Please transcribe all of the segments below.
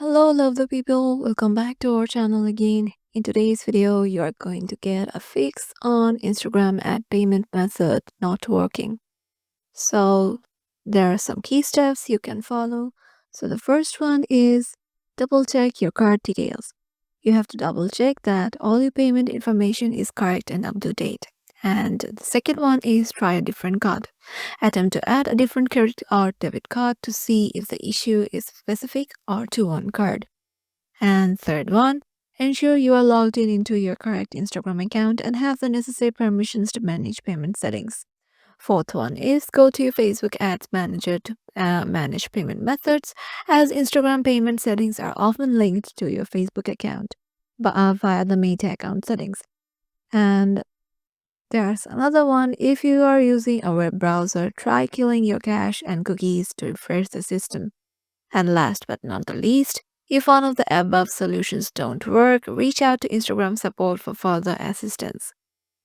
Hello, lovely people. Welcome back to our channel again. In today's video, you are going to get a fix on Instagram ad payment method not working. So there are some key steps you can follow. So the first one is double check your card details. You have to double check that all your payment information is correct and up to date. And the second one is try a different card. Attempt to add a different credit or debit card to see if the issue is specific or to one card. And third one, ensure you are logged in into your correct Instagram account and have the necessary permissions to manage payment settings. Fourth one is go to your Facebook Ads Manager to manage payment methods, as Instagram payment settings are often linked to your Facebook account via the Meta account settings. And there's another one. If you are using a web browser, try killing your cache and cookies to refresh the system. And last but not the least, if one of the above solutions don't work, reach out to Instagram support for further assistance.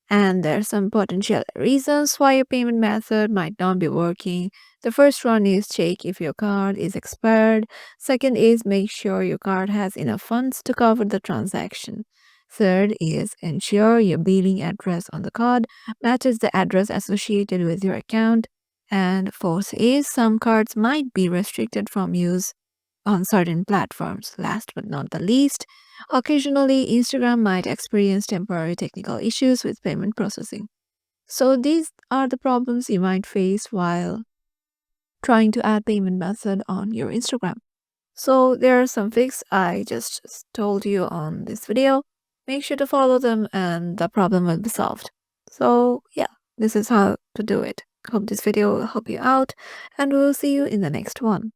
And there are some potential reasons why your payment method might not be working. The first one is check if your card is expired. Second is make sure your card has enough funds to cover the transaction. Third is ensure your billing address on the card matches the address associated with your account. And fourth is some cards might be restricted from use on certain platforms. Last but not the least, occasionally Instagram might experience temporary technical issues with payment processing. So these are the problems you might face while trying to add payment method on your Instagram. So there are some fixes I just told you on this video. Make sure to follow them and the problem will be solved. So yeah, this is how to do it. Hope this video will help you out and we'll see you in the next one.